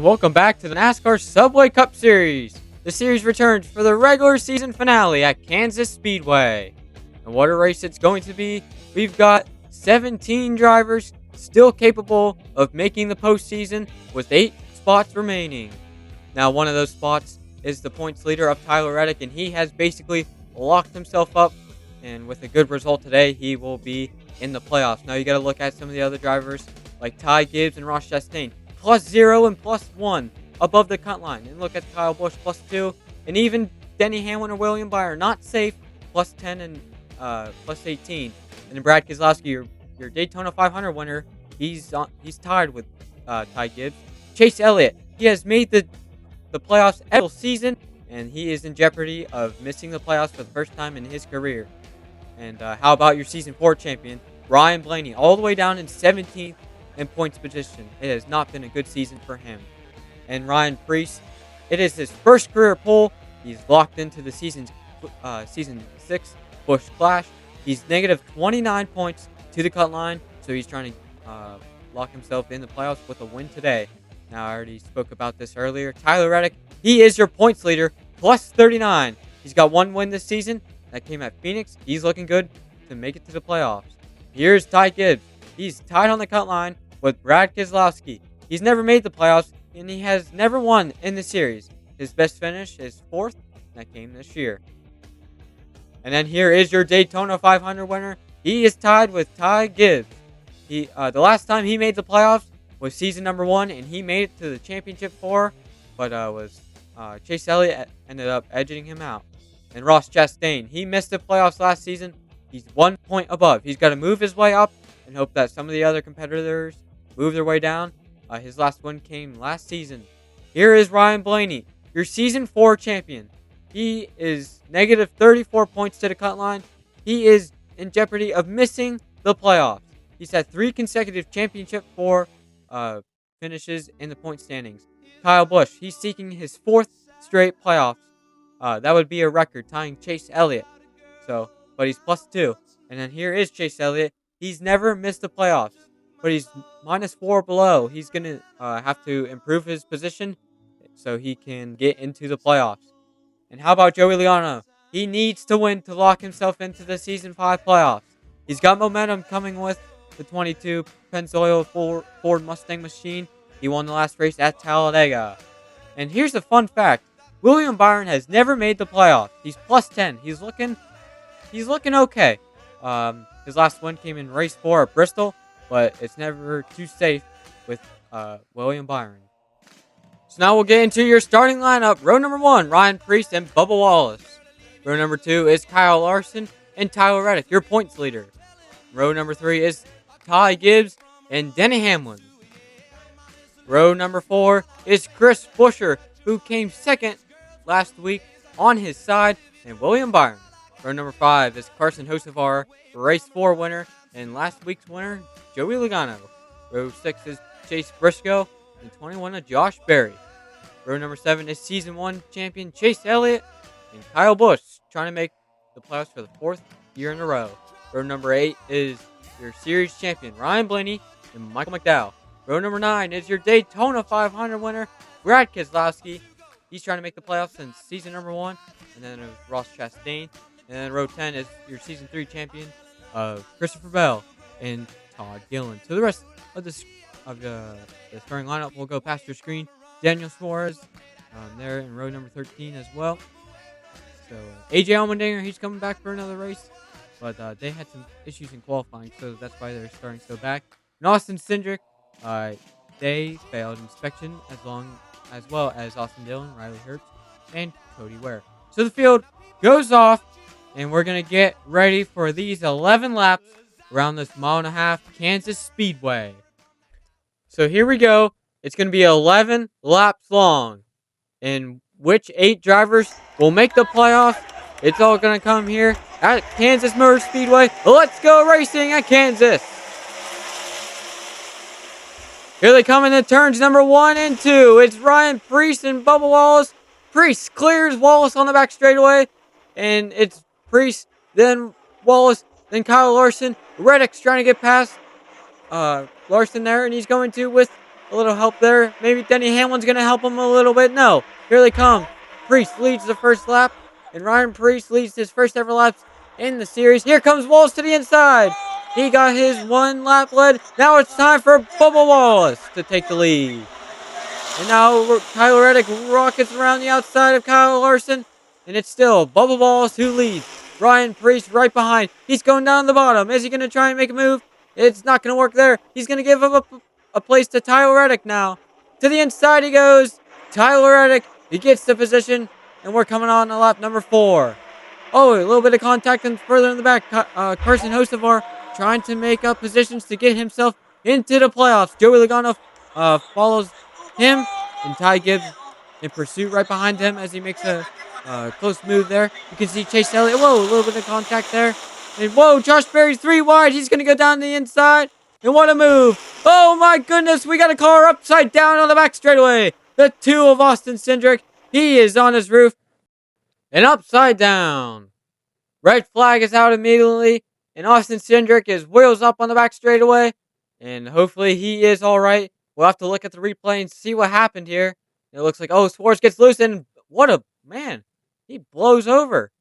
welcome back to the NASCAR Subway Cup Series. The series returns for the regular season finale at Kansas Speedway. And what a race it's going to be. We've got 17 drivers still capable of making the postseason with 8 spots remaining. Now, one of those spots is the points leader of Tyler Reddick, and he has basically locked himself up. And with a good result today, he will be in the playoffs. Now, you got to look at some of the other drivers like Ty Gibbs and Ross Chastain. +0 and +1 above the cut line. And look at Kyle Busch, +2. And even Denny Hamlin or William Byron, not safe, +10 and +18. And then Brad Keselowski, your Daytona 500 winner, he's tied with Ty Gibbs. Chase Elliott, he has made the playoffs every season, and he is in jeopardy of missing the playoffs for the first time in his career. And how about your Season 4 champion, Ryan Blaney, all the way down in 17th in points position. It has not been a good season for him. And Ryan Preece, it is his first career pole. He's locked into the season 6 Busch Clash. He's negative 29 points to the cut line, so he's trying to lock himself in the playoffs with a win today. Now, I already spoke about this earlier. Tyler Reddick, he is your points leader, +39. He's got one win this season. That came at Phoenix. He's looking good to make it to the playoffs. Here's Ty Gibbs. He's tied on the cut line with Brad Keselowski. He's never made the playoffs, and he has never won in the series. His best finish is 4th. That came this year. And then here is your Daytona 500 winner. He is tied with Ty Gibbs. The last time he made the playoffs was season number 1, and he made it to the championship 4, but Chase Elliott ended up edging him out. And Ross Chastain, he missed the playoffs last season. He's 1 point above. He's got to move his way up and hope that some of the other competitors move their way down. His last win came last season. Here is Ryan Blaney, your Season 4 champion. He is negative 34 points to the cut line. He is in jeopardy of missing the playoffs. He's had 3 consecutive championship 4 finishes in the point standings. Kyle Busch, he's seeking his 4th straight playoffs. That would be a record, tying Chase Elliott. But he's +2. And then here is Chase Elliott. He's never missed the playoffs, but he's -4 below. He's going to have to improve his position so he can get into the playoffs. And how about Joey Logano? He needs to win to lock himself into the Season 5 playoffs. He's got momentum coming with the 22 Pennzoil Ford Mustang machine. He won the last race at Talladega. And here's a fun fact. William Byron has never made the playoffs. He's +10. He's looking okay. His last win came in race 4 at Bristol, but it's never too safe with William Byron. So now we'll get into your starting lineup. Row number 1, Ryan Preece and Bubba Wallace. Row number 2 is Kyle Larson and Tyler Reddick, your points leader. Row number 3 is Ty Gibbs and Denny Hamlin. Row number 4 is Chris Buescher, who came second last week on his side, and William Byron. Row number 5 is Carson Hocevar, race 4 winner, and last week's winner, Joey Logano. Row 6 is Chase Briscoe, and 21 is Josh Berry. Row number 7 is Season 1 champion Chase Elliott, and Kyle Busch, trying to make the playoffs for the 4th year in a row. Row number 8 is your series champion Ryan Blaney and Michael McDowell. Row number 9 is your Daytona 500 winner, Brad Keselowski. He's trying to make the playoffs since season number 1. And then it was Ross Chastain. And then row 10 is your Season 3 champion, Christopher Bell and Todd Gillen. So the rest of the starting lineup will go past your screen. Daniel Suarez there in row number 13 as well. So AJ Allmendinger, he's coming back for another race. But they had some issues in qualifying, so that's why they're starting so back. And Austin Cindric, they failed inspection as well as Austin Dillon, Riley Herbst, and Cody Ware. So the field goes off, and we're going to get ready for these 11 laps around this 1.5-mile Kansas Speedway. So here we go. It's going to be 11 laps long. And which 8 drivers will make the playoffs? It's all going to come here at Kansas Motor Speedway. Let's go racing at Kansas. Here they come in the turns number 1 and 2. It's Ryan Preece and Bubba Wallace. Preece clears Wallace on the back straightaway. And it's Preece, then Wallace, then Kyle Larson. Reddick's trying to get past Larson there, and he's going to with a little help there. Maybe Denny Hamlin's going to help him a little bit. No, here they come. Priest leads the first lap, and Ryan Priest leads his first ever laps in the series. Here comes Wallace to the inside. He got his 1 lap lead. Now it's time for Bubba Wallace to take the lead. And now Tyler Reddick rockets around the outside of Kyle Larson. And it's still Bubba Wallace who leads. Ryan Priest right behind. He's going down the bottom. Is he going to try and make a move? It's not going to work there. He's going to give up a place to Tyler Reddick now. To the inside he goes. Tyler Reddick, he gets the position. And we're coming on to lap number 4. Oh, a little bit of contact and further in the back. Carson Hocevar trying to make up positions to get himself into the playoffs. Joey Logano follows him, and Ty Gibbs in pursuit right behind him as he makes a close move there. You can see Chase Elliott. Whoa, a little bit of contact there. And whoa, Josh Berry's 3 wide. He's going to go down the inside. And what a move. Oh my goodness, we got a car upside down on the back straightaway. The 2 of Austin Cindric. He is on his roof and upside down. Red flag is out immediately. And Austin Cindric is wheels up on the back straightaway. And hopefully he is all right. We'll have to look at the replay and see what happened here. It looks like, oh, Swartz gets loose, and what a, man, he blows over.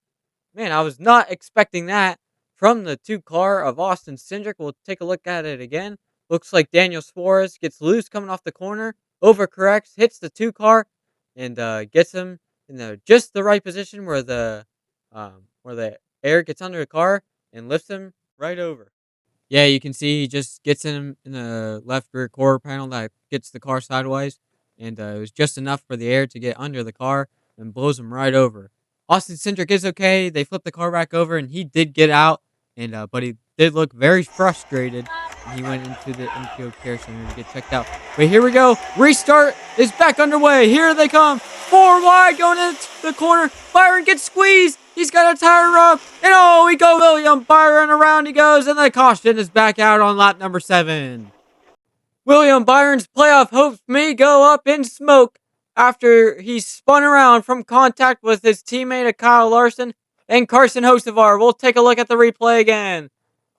Man, I was not expecting that from the 2 car of Austin Cindric. We'll take a look at it again. Looks like Daniel Suarez gets loose coming off the corner, overcorrects, hits the 2 car, and gets him in just the right position where the air gets under the car and lifts him right over. Yeah, you can see he just gets him in the left rear quarter panel that gets the car sideways. And it was just enough for the air to get under the car and blows him right over. Austin Cindric is okay. They flipped the car back over, and he did get out. But he did look very frustrated. And he went into the infield care center to get checked out. But here we go. Restart is back underway. Here they come. 4 wide going into the corner. Byron gets squeezed. He's got a tire rub. And oh, we go William Byron. Around he goes. And the caution is back out on lap number 7. William Byron's playoff hopes may go up in smoke after he spun around from contact with his teammate Kyle Larson and Carson Hocevar. We'll take a look at the replay again.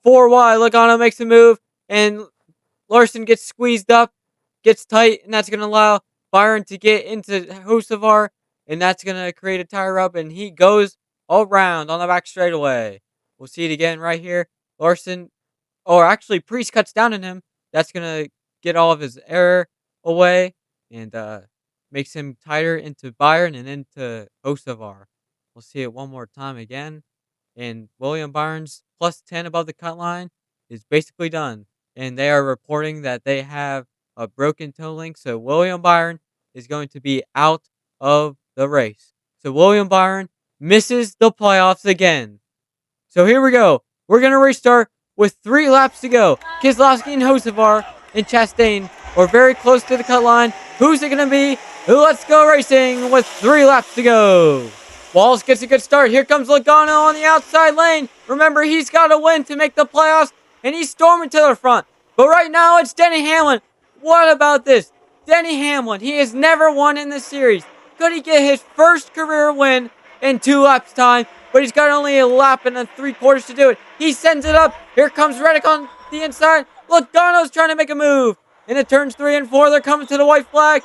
4 wide. Logano makes a move. And Larson gets squeezed up. Gets tight. And that's going to allow Byron to get into Hocevar. And that's going to create a tire rub. And he goes all around on the back straightaway. We'll see it again right here. Larson, or actually Priest cuts down on him. That's going to get all of his air away and makes him tighter into Byron and into Hocevar. We'll see it one more time again. And William Byron's plus 10 above the cut line is basically done. And they are reporting that they have a broken toe link. So William Byron is going to be out of the race. So William Byron misses the playoffs again. So here we go. We're going to restart with 3 laps to go. Keselowski and Hocevar and Chastain are very close to the cut line. Who's it going to be? Let's go racing with 3 laps to go. Wallace gets a good start. Here comes Logano on the outside lane. Remember, he's got to win to make the playoffs, and he's storming to the front. But right now, it's Denny Hamlin. What about this? Denny Hamlin, he has never won in this series. Could he get his first career win in 2 laps time? But he's got only a lap and 3/4 to do it. He sends it up. Here comes Reddick on the inside. Logano's trying to make a move. Into turns 3 and 4, they're coming to the white flag.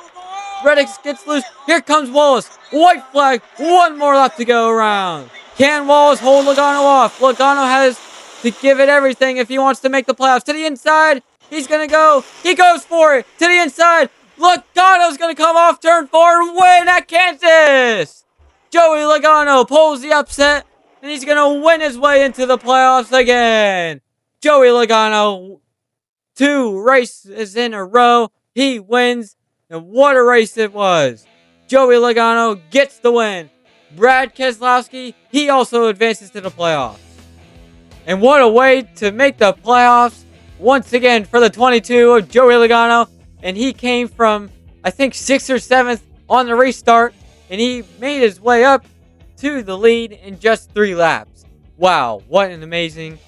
Reddick gets loose. Here comes Wallace. White flag. 1 more lap to go around. Can Wallace hold Logano off? Logano has to give it everything if he wants to make the playoffs. To the inside. He's going to go. He goes for it. To the inside. Logano's going to come off turn 4 and win at Kansas. Joey Logano pulls the upset, and he's going to win his way into the playoffs again. Joey Logano, 2 races in a row. He wins, and what a race it was. Joey Logano gets the win. Brad Keselowski, he also advances to the playoffs. And what a way to make the playoffs once again for the 22 of Joey Logano. And he came from, I think, 6th or 7th on the restart. And he made his way up to the lead in just 3 laps. Wow, what an amazing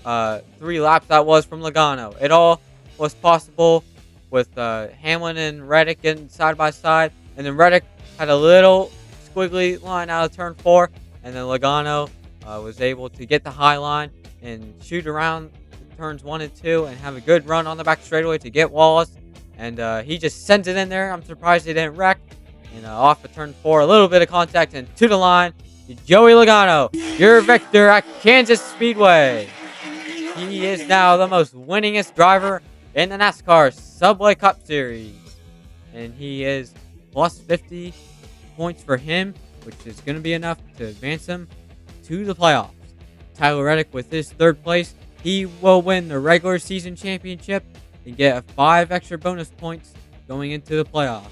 3 laps that was from Logano. It all was possible with Hamlin and Reddick getting side by side. And then Reddick had a little squiggly line out of turn 4. And then Logano was able to get the high line and shoot around turns 1 and 2 and have a good run on the back straightaway to get Wallace. and he just sends it in there. I'm surprised he didn't wreck. And off of turn 4, a little bit of contact, and to the line, Joey Logano, your victor at Kansas Speedway. He is now the most winningest driver in the NASCAR Subway Cup Series. And he is plus 50 points for him, which is going to be enough to advance him to the playoffs. Tyler Reddick, with his 3rd place, he will win the regular season championship and get 5 extra bonus points going into the playoffs.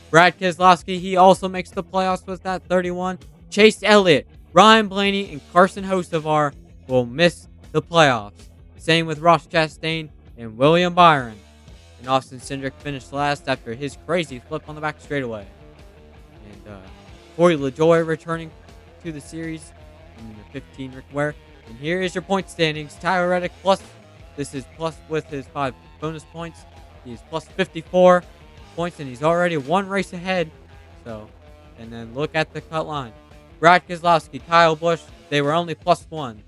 Brad Keselowski, he also makes the playoffs with that 31. Chase Elliott, Ryan Blaney, and Carson Hocevar will miss the playoffs. Same with Ross Chastain and William Byron. And Austin Cindric finished last after his crazy flip on the back straightaway. And Corey LaJoie returning to the series in the 15 Rick Ware. And here is your point standings. Tyler Reddick plus, this is plus with his 5 bonus points. He is plus 54 points, and he's already 1 race ahead. So, and then look at the cut line. Brad Keselowski, Kyle Busch, they were only plus 1.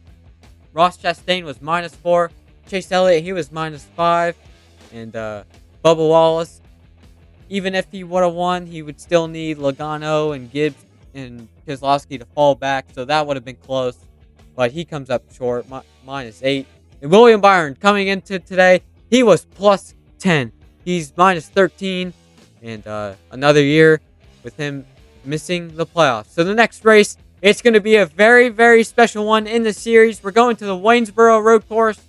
Ross Chastain was minus 4. Chase Elliott, he was minus 5. And Bubba Wallace, even if he would have won, he would still need Logano and Gibbs and Keselowski to fall back. So that would have been close. But he comes up short, minus 8. And William Byron, coming into today, he was plus 10. He's minus 13. And another year with him missing the playoffs. So the next race, it's going to be a very, very special one in the series. We're going to the Waynesboro Road Course,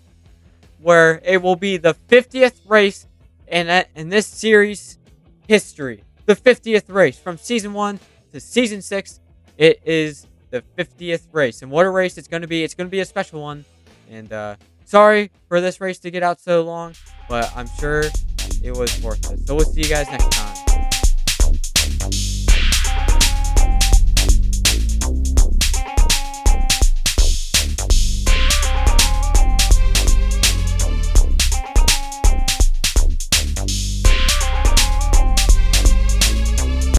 where it will be the 50th race in this series history. The 50th race from season 1 to season 6. It is the 50th race. And what a race it's going to be. It's going to be a special one. And sorry for this race to get out so long, but I'm sure it was worth it. So we'll see you guys next time.